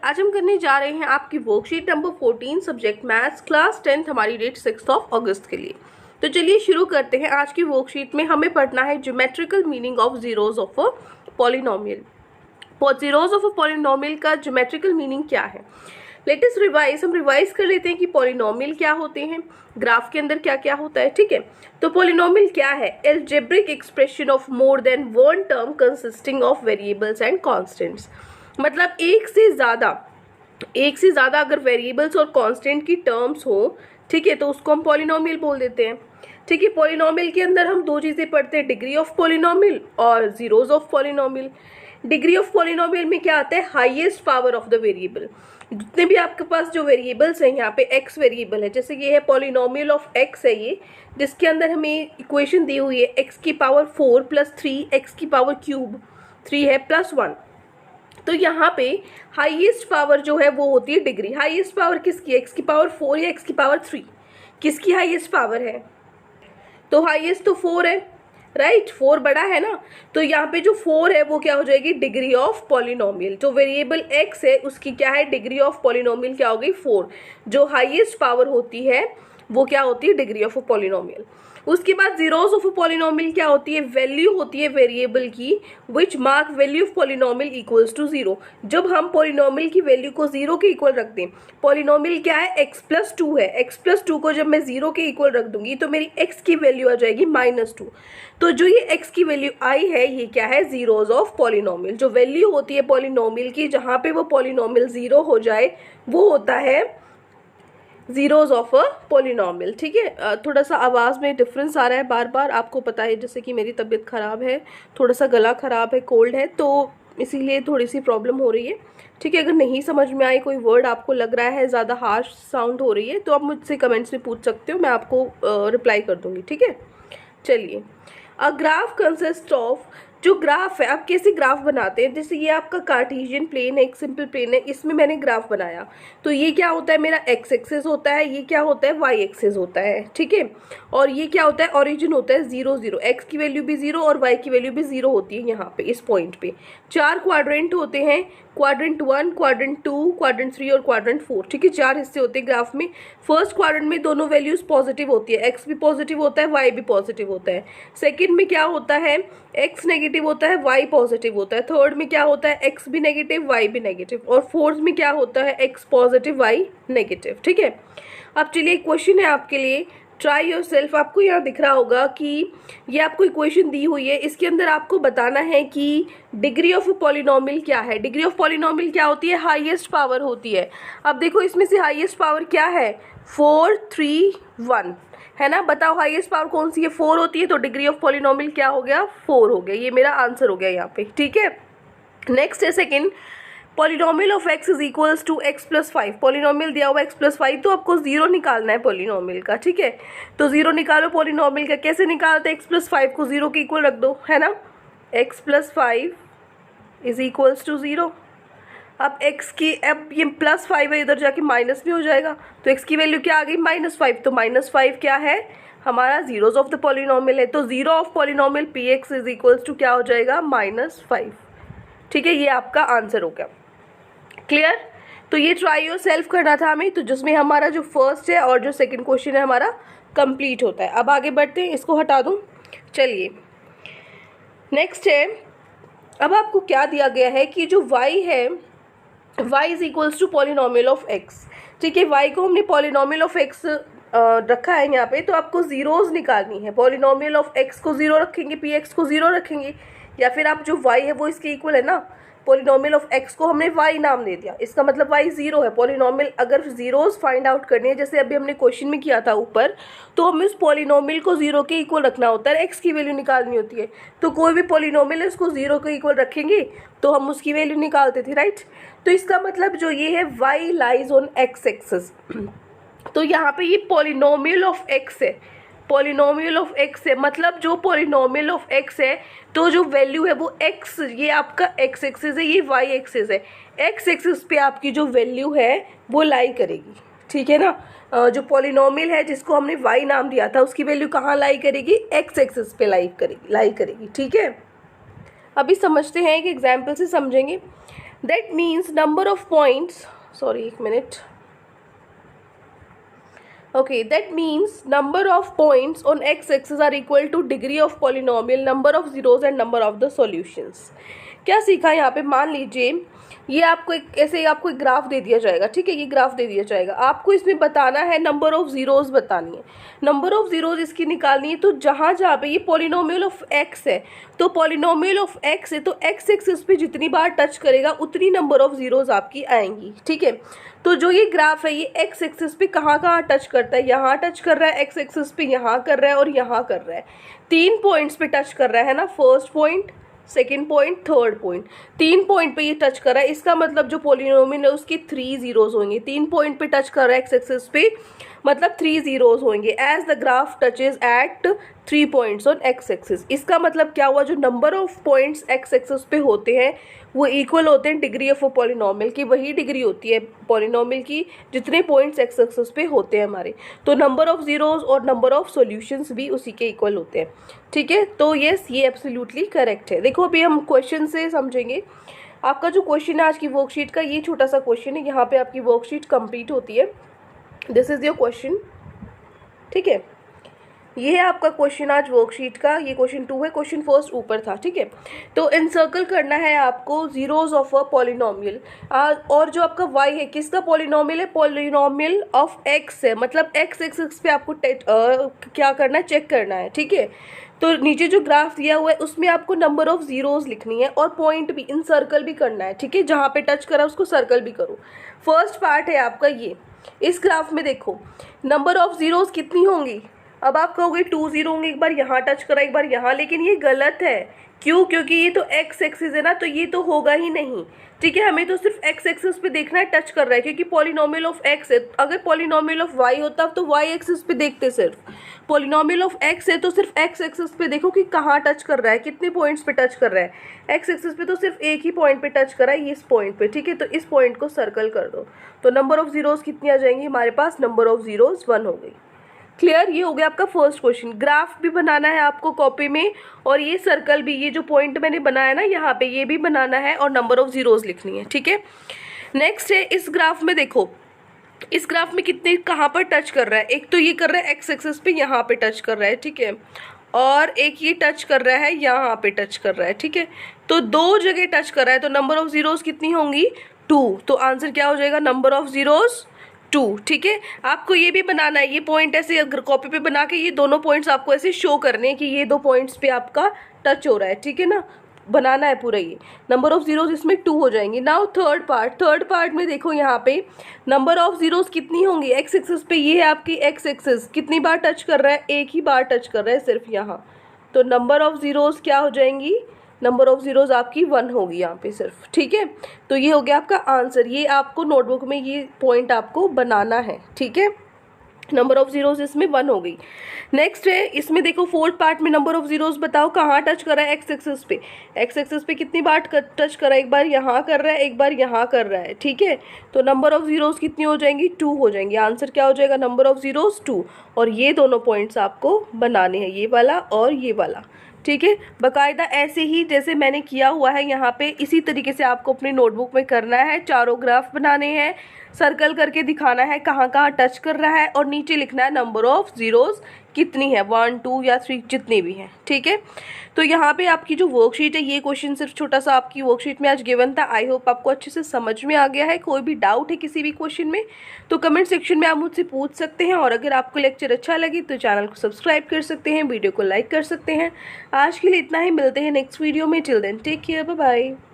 आज हम करने जा रहे हैं आपकी worksheet number 14 subject maths class 10th हमारी डेट 6 अगस्त के लिए। तो चलिए शुरू करते हैं। आज की वर्कशीट में हमें पढ़ना है geometrical meaning of zeros of a polynomial. Zeros of a polynomial का ज्योमेट्रिकल मीनिंग क्या है? Let us revise. हम रिवाइज कर लेते हैं कि पॉलिनोमियल क्या होते हैं, ग्राफ के अंदर क्या क्या होता है। ठीक है, तो पॉलिनोमियल क्या है? Algebraic expression of more than one term consisting of variables and constants. मतलब एक से ज़्यादा अगर वेरिएबल्स और कांस्टेंट की टर्म्स हो, ठीक है, तो उसको हम पॉलिनोमियल बोल देते हैं। ठीक है, पॉलिनोमियल के अंदर हम दो चीज़ें पढ़ते हैं, डिग्री ऑफ पॉलिनोमियल और zeros of polynomial. Degree of polynomial में क्या आता है? Highest power of the variable. जितने भी आपके पास जो वेरिएबल्स हैं, यहाँ पे एक्स वेरिएबल है, जैसे ये है पॉलिनोमियल ऑफ एक्स है ये, जिसके अंदर हमें इक्वेशन दी हुई है एक्स की पावर 4 + 3 एक्स की पावर क्यूब 3 है +1। तो यहाँ पे हाईएस्ट पावर जो है वो होती है डिग्री। हाईएस्ट पावर किसकी? एक्स की पावर 4 या एक्स की पावर 3? किसकी हाईएस्ट पावर है? तो हाईएस्ट तो 4 है, राइट, 4 बड़ा है ना। तो यहाँ पे जो 4 है वो क्या हो जाएगी? Degree of polynomial. जो वेरिएबल एक्स है उसकी क्या है? डिग्री ऑफ पॉलिनोमियल क्या हो गई? 4। जो हाईएस्ट पावर होती है वो क्या होती है? Degree of a polynomial. उसके बाद जीरोस ऑफ अ पॉलिनोमियल क्या होती है? वैल्यू होती है वेरिएबल की which mark value of polynomial equals to 0। जब हम पॉलिनोमियल की वैल्यू को 0 के इक्वल रख दें, पॉलिनोमियल क्या है? x + 2 है, x + 2 को जब मैं 0 के इक्वल रख दूंगी तो मेरी x की वैल्यू आ जाएगी -2। तो जो ये x की वैल्यू आई है ये क्या है? Zeros of polynomial. जो वैल्यू होती है पॉलिनोमियल की जहाँ पे वो पॉलिनोमियल 0 हो जाए वो होता है जीरोज ऑफ अ पॉलिनोमियल। ठीक है, थोड़ा सा आवाज़ में डिफरेंस आ रहा है बार बार, आपको पता है जैसे कि मेरी तबीयत ख़राब है, थोड़ा सा गला ख़राब है, कोल्ड है, तो इसीलिए थोड़ी सी प्रॉब्लम हो रही है। ठीक है, अगर नहीं समझ में आए, कोई वर्ड आपको लग रहा है ज़्यादा हार्श साउंड हो रही है, तो आप मुझसे कमेंट्स में पूछ सकते हो, मैं आपको रिप्लाई कर दूँगी। ठीक है, चलिए। अ ग्राफ कंसिस्ट ऑफ, जो ग्राफ है, आप कैसे ग्राफ बनाते हैं? जैसे ये आपका कार्टेशियन प्लेन है, एक सिंपल प्लेन है, इसमें मैंने ग्राफ बनाया, तो ये क्या होता है? मेरा एक्स एक्सिस होता है, ये क्या होता है? वाई एक्सिस होता है। ठीक है, और ये क्या होता है? ओरिजिन होता है 0 0। एक्स की वैल्यू भी 0 और वाई की वैल्यू भी 0 होती है यहाँ पे, इस पॉइंट पे। 4 क्वाड्रेंट होते हैं, क्वाड्रेंट 1, क्वाड्रेंट 2, क्वाड्रेंट 3 और क्वाड्रेंट 4। ठीक है, 4 हिस्से होते हैं ग्राफ में। फर्स्ट क्वाड्रेंट में दोनों वैल्यूज पॉजिटिव होती है, एक्स भी पॉजिटिव होता है, वाई भी पॉजिटिव होता है। सेकेंड में क्या होता है? एक्स नेगेटिव होता है, वाई पॉजिटिव होता है। थर्ड में क्या होता है? एक्स भी नेगेटिव, वाई भी नेगेटिव। और फोर्थ में क्या होता है? X positive, y negative. ठीक है, अब चलिए क्वेश्चन है आपके लिए, ट्राई योर सेल्फ। आपको यहाँ दिख रहा होगा कि ये आपको इक्वेशन दी हुई है, इसके अंदर आपको बताना है कि डिग्री ऑफ पॉलिनोमियल क्या है। डिग्री ऑफ पॉलिनोमियल क्या होती है? हाईएस्ट पावर होती है। अब देखो इसमें से हाईएस्ट पावर क्या है? 4 3 1 है ना। बताओ हाईएस्ट पावर कौन सी है? 4 होती है, तो डिग्री ऑफ पॉलिनोमियल क्या हो गया? 4 हो गया। ये मेरा आंसर हो गया यहाँ पे। ठीक है, नेक्स्ट है second, polynomial of x is equals to x + 5। Polynomial दिया हुआ x + 5, तो आपको 0 निकालना है पॉलिनोमियल का। ठीक है, तो 0 निकालो पॉलिनोमियल का। कैसे निकालते हैं? x + 5 को 0 के इक्वल रख दो, है ना। x + 5 is equals to 0। अब x की, अब ये +5 है, इधर जाके माइनस भी हो जाएगा, तो x की वैल्यू क्या आ गई? -5। तो -5 क्या है? हमारा जीरोज ऑफ द पॉलिनोमियल है। तो 0 of polynomial px is equals to क्या हो जाएगा? -5। ठीक है, ये आपका आंसर हो गया। क्लियर? तो ये ट्राई योर सेल्फ करना था हमें, तो जिसमें हमारा जो फर्स्ट है और जो सेकंड क्वेश्चन है हमारा कंप्लीट होता है। अब आगे बढ़ते हैं, इसको हटा दूं। चलिए, नेक्स्ट है, अब आपको क्या दिया गया है कि जो y है, y is equals to polynomial of x। ठीक है, y को हमने पॉलिनोमियल ऑफ x रखा है यहाँ पे, तो आपको जीरोज निकालनी है। पॉलिनोमियल ऑफ x को 0 रखेंगे, px को 0 रखेंगे, या फिर आप जो y है वो इसके इक्वल है ना। पॉलिनोमियल ऑफ x को हमने y नाम दे दिया, इसका मतलब y 0 है। पॉलिनोमियल अगर जीरोज फाइंड आउट करनी है, जैसे अभी हमने क्वेश्चन में किया था ऊपर, तो हमें उस पॉलिनोमियल को 0 के इक्वल रखना होता है, x की वैल्यू निकालनी होती है। तो कोई भी पॉलिनोमियल है उसको 0 के इक्वल रखेंगे तो हम उसकी वैल्यू निकालते थे, राइट। तो इसका मतलब जो ये है y lies on x axis. तो यहाँ पे ये पॉलिनोमियल ऑफ x है, पॉलिनोमियल ऑफ x है, मतलब जो पॉलिनोमियल ऑफ x है तो जो वैल्यू है वो x, ये आपका x एक्सिस है, ये y एक्सिस है। x एक्सिस पे आपकी जो वैल्यू है वो लाई करेगी। ठीक है ना, जो पॉलिनोमियल है जिसको हमने y नाम दिया था उसकी वैल्यू कहाँ लाई करेगी? x एक्सिस पे लाई करेगी। ठीक है, अभी समझते हैं, एक एग्जाम्पल से समझेंगे। That means number of points, sorry एक minute, okay, that means number of points on x-axis are equal to degree of polynomial, number of zeros and number of the solutions. क्या सीखा यहाँ पे, मान लीजिए ये आपको एक ऐसे आपको एक ग्राफ दे दिया जाएगा, ठीक है, ये ग्राफ दे दिया जाएगा, आपको इसमें बताना है नंबर ऑफ जीरोस बतानी है, नंबर ऑफ जीरोस इसकी निकालनी है। तो जहाँ जहाँ पे ये पॉलिनोमियल ऑफ एक्स है, तो पॉलिनोमियल ऑफ एक्स है, तो एक्स एक्सिस पे जितनी बार टच करेगा उतनी नंबर ऑफ जीरोस आपकी आएंगी, ठीक है। तो जो ये ग्राफ है ये एक्स एक्सिस पे कहाँ कहाँ टच करता है, यहाँ टच कर रहा है, एक्स एक्सिस पे यहाँ कर रहा है और यहाँ कर रहा है, 3 पॉइंट्स पे टच कर रहा है ना, first point, second point, third point, 3 point पे ये टच कर रहा है। इसका मतलब जो पॉलिनोमियल है उसके 3 जीरोस होंगे, 3 पॉइंट पे टच कर रहा है एक्स एक्सिस पे, मतलब 3 जीरोस होंगे। As the graph touches at 3 points on x axis, इसका मतलब क्या हुआ, जो number of points x axis पे होते हैं वो इक्वल होते हैं डिग्री ऑफ अ पॉलिनोमियल की, वही डिग्री होती है पॉलिनोमियल की जितने पॉइंट्स एक्स एक्सिस पे होते हैं हमारे। तो नंबर ऑफ जीरोस और नंबर ऑफ सॉल्यूशंस भी उसी के इक्वल होते हैं, ठीक है। तो यस, ये एब्सोल्युटली करेक्ट है। देखो अभी हम क्वेश्चन से समझेंगे। आपका जो क्वेश्चन है आज की वर्कशीट का, ये छोटा सा क्वेश्चन है, यहाँ पे आपकी वर्कशीट कंप्लीट होती है। दिस इज योर क्वेश्चन, ठीक है, ये है आपका क्वेश्चन आज वर्कशीट का, ये क्वेश्चन 2 है, क्वेश्चन फर्स्ट ऊपर था, ठीक है। तो इनसर्कल करना है आपको जीरोस ऑफ अ पॉलिनोमियल, और जो आपका y है किसका पॉलिनोमियल है, पॉलिनोमियल ऑफ x है, मतलब x एक्सिस पे आपको क्या करना है, चेक करना है, ठीक है। तो नीचे जो ग्राफ दिया हुआ है उसमें आपको नंबर ऑफ जीरोस लिखनी है और पॉइंट भी इनसर्कल भी करना है, ठीक है, जहाँ पे टच करा उसको सर्कल भी करो। फर्स्ट पार्ट है आपका ये, इस ग्राफ में देखो नंबर ऑफ जीरोस कितनी होंगी, अब आप कहोगे 2 जीरो होंगे, एक बार यहाँ टच करा एक बार यहाँ, लेकिन ये गलत है। क्यों, क्योंकि ये तो एक्स एक्सिस है ना, तो ये तो होगा ही नहीं, ठीक है। हमें तो सिर्फ एक्स एक्सिस पे देखना है, टच कर रहा है, क्योंकि पॉलिनोमियल ऑफ एक्स है। अगर पॉलिनोमियल ऑफ वाई होता तो वाई एक्सिस पे देखते, सिर्फ पॉलिनोमियल ऑफ एक्स है तो सिर्फ एक्स एक्सिस पे देखो कि कहाँ टच कर रहा है, कितने पॉइंट्स पे टच कर रहा है। एक्स एक्सिस पे तो सिर्फ एक ही पॉइंट पे टच कर रहा है, इस पॉइंट पे, ठीक है। तो इस पॉइंट को सर्कल कर दो, तो नंबर ऑफ जीरोस कितनी आ जाएंगी हमारे पास, नंबर ऑफ जीरोस 1 हो गई। क्लियर, ये हो गया आपका फर्स्ट क्वेश्चन। ग्राफ भी बनाना है आपको कॉपी में, और ये सर्कल भी, ये जो पॉइंट मैंने बनाया ना यहाँ पे, ये भी बनाना है और नंबर ऑफ जीरोस लिखनी है, ठीक है। नेक्स्ट है इस ग्राफ में, देखो इस ग्राफ में कितने कहाँ पर टच कर रहा है, एक तो ये कर रहा है एक्स एक्सिस पे, यहाँ पे टच कर रहा है, ठीक है, और एक ये टच कर रहा है यहाँ पे टच कर रहा है, ठीक है। तो 2 जगह टच कर रहा है, तो नंबर ऑफ जीरोस कितनी होंगी, 2। तो आंसर क्या हो जाएगा, नंबर ऑफ जीरोस 2, ठीक है। आपको ये भी बनाना है, ये पॉइंट ऐसे अगर कॉपी पे बना के ये दोनों पॉइंट्स आपको ऐसे शो करने हैं कि ये 2 पॉइंट्स पे आपका टच हो रहा है, ठीक है ना, बनाना है पूरा। ये नंबर ऑफ जीरोस इसमें 2 हो जाएंगे। नाउ थर्ड पार्ट में देखो यहाँ पे नंबर ऑफ जीरोस कितनी होंगी, एक्स एक्सिस पे ये है आपकी एक्स एक्सिस, कितनी बार टच कर रहा है, एक ही बार टच कर रहा है सिर्फ यहाँ, तो नंबर ऑफ जीरोस क्या हो जाएंगी, नंबर ऑफ जीरोस आपकी 1 होगी यहाँ पे सिर्फ, ठीक है। तो ये हो गया आपका आंसर, ये आपको नोटबुक में ये पॉइंट आपको बनाना है, ठीक है। नंबर ऑफ जीरोस इसमें 1 हो गई। नेक्स्ट है इसमें देखो फोर्थ पार्ट में नंबर ऑफ जीरोस बताओ कहाँ टच कर रहा है, एक्स एक्सिस पे, एक्स एक्सिस पे कितनी बार टच कर रहा है, एक बार यहाँ कर रहा है एक बार यहाँ कर रहा है, ठीक है। तो नंबर ऑफ जीरोस कितनी हो जाएंगी, 2 हो जाएंगी। आंसर क्या हो जाएगा, नंबर ऑफ जीरोस 2। और ये दोनों पॉइंट्स आपको बनाने हैं, ये वाला और ये वाला, ठीक है। बाकायदा ऐसे ही जैसे मैंने किया हुआ है यहाँ पे, इसी तरीके से आपको अपनी नोटबुक में करना है। चारों ग्राफ बनाने हैं, सर्कल करके दिखाना है कहाँ कहाँ टच कर रहा है, और नीचे लिखना है नंबर ऑफ जीरोस कितनी है, 1 2 या 3 जितने भी हैं, ठीक है। तो यहाँ पे आपकी जो वर्कशीट है, ये क्वेश्चन सिर्फ छोटा सा आपकी वर्कशीट में आज गिवन था। आई होप आपको अच्छे से समझ में आ गया है। कोई भी डाउट है किसी भी क्वेश्चन में तो कमेंट सेक्शन में आप मुझसे पूछ सकते हैं, और अगर आपको लेक्चर अच्छा लगे तो चैनल को सब्सक्राइब कर सकते हैं, वीडियो को लाइक कर सकते हैं। आज के लिए इतना ही, मिलते हैं नेक्स्ट वीडियो में। Till then take care, bye bye.